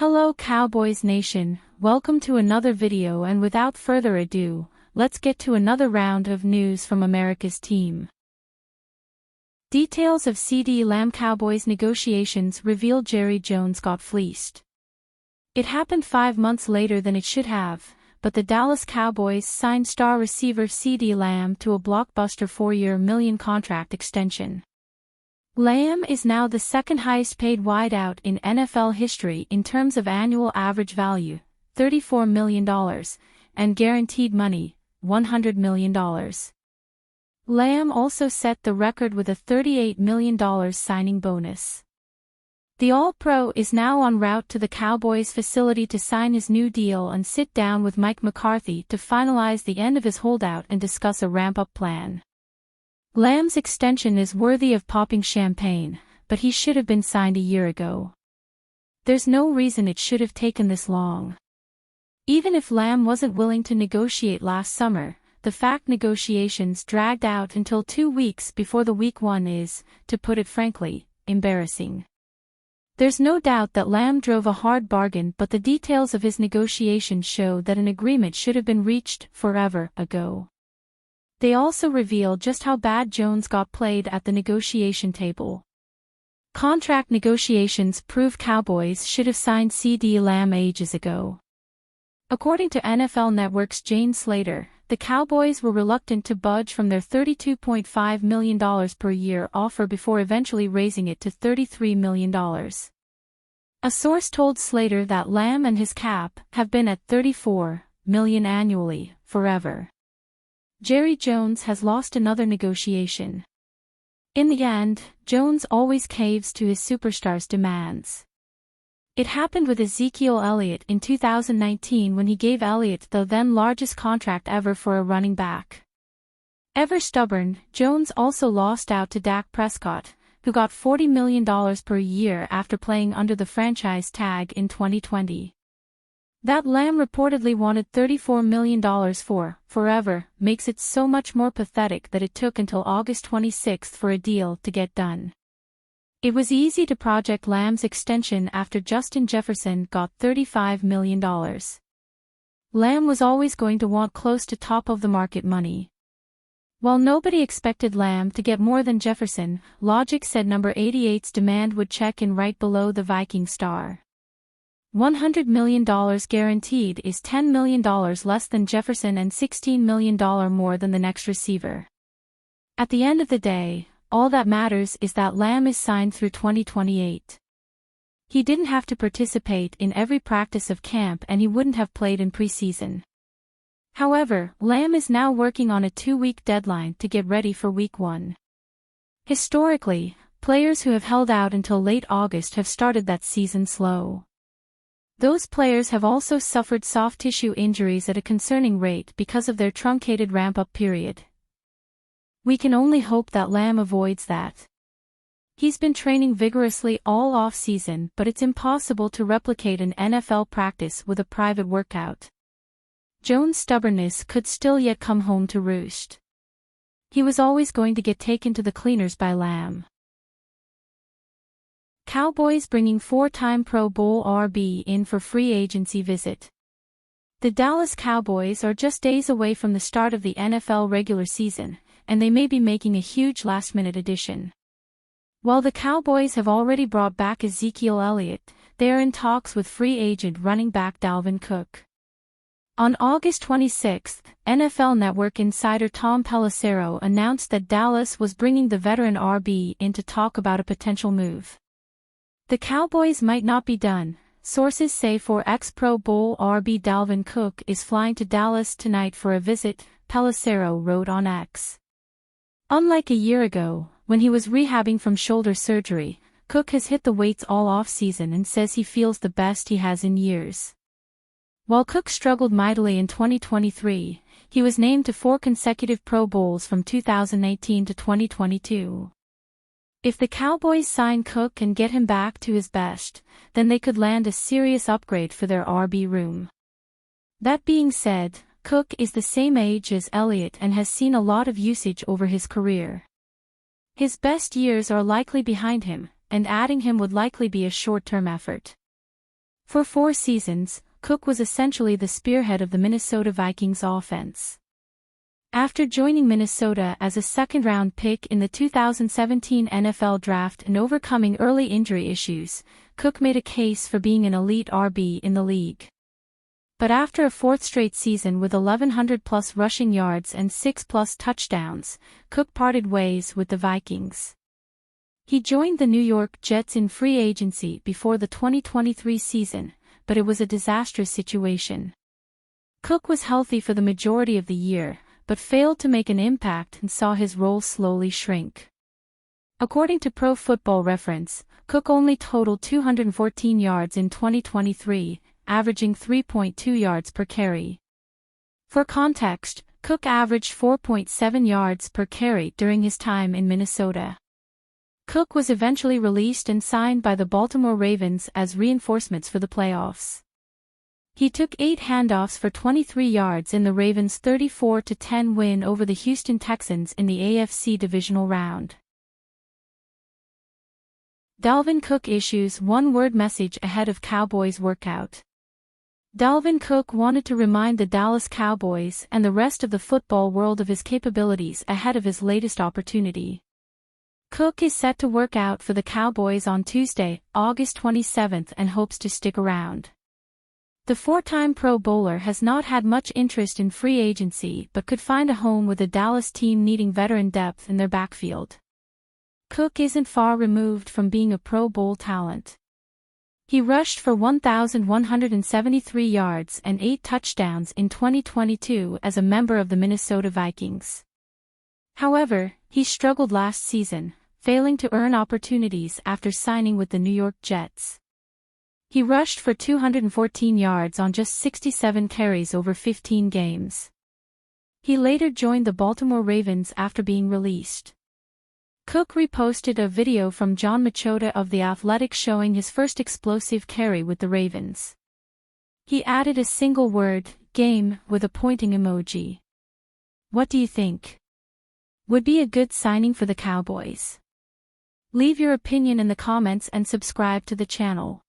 Hello Cowboys Nation, welcome to another video, and without further ado, let's get to another round of news from America's team. Details of CeeDee Lamb. Cowboys negotiations reveal Jerry Jones got fleeced. It happened 5 months later than it should have, but the Dallas Cowboys signed star receiver CeeDee Lamb to a blockbuster 4-year $1 million contract extension. Lamb is now the second highest paid wideout in NFL history in terms of annual average value, $34 million, and guaranteed money, $100 million. Lamb also set the record with a $38 million signing bonus. The All-Pro is now en route to the Cowboys facility to sign his new deal and sit down with Mike McCarthy to finalize the end of his holdout and discuss a ramp-up plan. Lamb's extension is worthy of popping champagne, but he should have been signed a year ago. There's no reason it should have taken this long. Even if Lamb wasn't willing to negotiate last summer, the fact negotiations dragged out until 2 weeks before the Week 1 is, to put it frankly, embarrassing. There's no doubt that Lamb drove a hard bargain, but the details of his negotiation show that an agreement should have been reached forever ago. They also reveal just how bad Jones got played at the negotiation table. Contract negotiations prove Cowboys should have signed CeeDee Lamb ages ago. According to NFL Network's Jane Slater, the Cowboys were reluctant to budge from their $32.5 million per year offer before eventually raising it to $33 million. A source told Slater that Lamb and his cap have been at $34 million annually, forever. Jerry Jones has lost another negotiation. In the end, Jones always caves to his superstar's demands. It happened with Ezekiel Elliott in 2019 when he gave Elliott the then largest contract ever for a running back. Ever stubborn, Jones also lost out to Dak Prescott, who got $40 million per year after playing under the franchise tag in 2020. That Lamb reportedly wanted $34 million for, forever, makes it so much more pathetic that it took until August 26 for a deal to get done. It was easy to project Lamb's extension after Justin Jefferson got $35 million. Lamb was always going to want close to top-of-the-market money. While nobody expected Lamb to get more than Jefferson, logic said number 88's demand would check in right below the Viking star. $100 million guaranteed is $10 million less than Jefferson and $16 million more than the next receiver. At the end of the day, all that matters is that Lamb is signed through 2028. He didn't have to participate in every practice of camp and he wouldn't have played in preseason. However, Lamb is now working on a 2-week deadline to get ready for Week 1. Historically, players who have held out until late August have started that season slow. Those players have also suffered soft tissue injuries at a concerning rate because of their truncated ramp-up period. We can only hope that Lamb avoids that. He's been training vigorously all off-season, but it's impossible to replicate an NFL practice with a private workout. Jones' stubbornness could still yet come home to roost. He was always going to get taken to the cleaners by Lamb. Cowboys bringing 4-time Pro Bowl RB in for free agency visit. The Dallas Cowboys are just days away from the start of the NFL regular season, and they may be making a huge last-minute addition. While the Cowboys have already brought back Ezekiel Elliott, they are in talks with free agent running back Dalvin Cook. On August 26, NFL Network insider Tom Pelissero announced that Dallas was bringing the veteran RB in to talk about a potential move. The Cowboys might not be done, sources say, for ex-Pro Bowl RB Dalvin Cook is flying to Dallas tonight for a visit, Pelissero wrote on X. Unlike a year ago, when he was rehabbing from shoulder surgery, Cook has hit the weights all off-season and says he feels the best he has in years. While Cook struggled mightily in 2023, he was named to 4 consecutive Pro Bowls from 2018 to 2022. If the Cowboys sign Cook and get him back to his best, then they could land a serious upgrade for their RB room. That being said, Cook is the same age as Elliott and has seen a lot of usage over his career. His best years are likely behind him, and adding him would likely be a short-term effort. For 4 seasons, Cook was essentially the spearhead of the Minnesota Vikings offense. After joining Minnesota as a second-round pick in the 2017 NFL Draft and overcoming early injury issues, Cook made a case for being an elite RB in the league. But after a 4th straight season with 1,100-plus rushing yards and 6-plus touchdowns, Cook parted ways with the Vikings. He joined the New York Jets in free agency before the 2023 season, but it was a disastrous situation. Cook was healthy for the majority of the year, but failed to make an impact and saw his role slowly shrink. According to Pro Football Reference, Cook only totaled 214 yards in 2023, averaging 3.2 yards per carry. For context, Cook averaged 4.7 yards per carry during his time in Minnesota. Cook was eventually released and signed by the Baltimore Ravens as reinforcements for the playoffs. He took 8 handoffs for 23 yards in the Ravens' 34-10 win over the Houston Texans in the AFC divisional round. Dalvin Cook issues one-word message ahead of Cowboys workout. Dalvin Cook wanted to remind the Dallas Cowboys and the rest of the football world of his capabilities ahead of his latest opportunity. Cook is set to work out for the Cowboys on Tuesday, August 27, and hopes to stick around. The 4-time Pro Bowler has not had much interest in free agency but could find a home with a Dallas team needing veteran depth in their backfield. Cook isn't far removed from being a Pro Bowl talent. He rushed for 1,173 yards and 8 touchdowns in 2022 as a member of the Minnesota Vikings. However, he struggled last season, failing to earn opportunities after signing with the New York Jets. He rushed for 214 yards on just 67 carries over 15 games. He later joined the Baltimore Ravens after being released. Cook reposted a video from John Machota of The Athletic showing his first explosive carry with the Ravens. He added a single word, "game," with a pointing emoji. What do you think? Would be a good signing for the Cowboys? Leave your opinion in the comments and subscribe to the channel.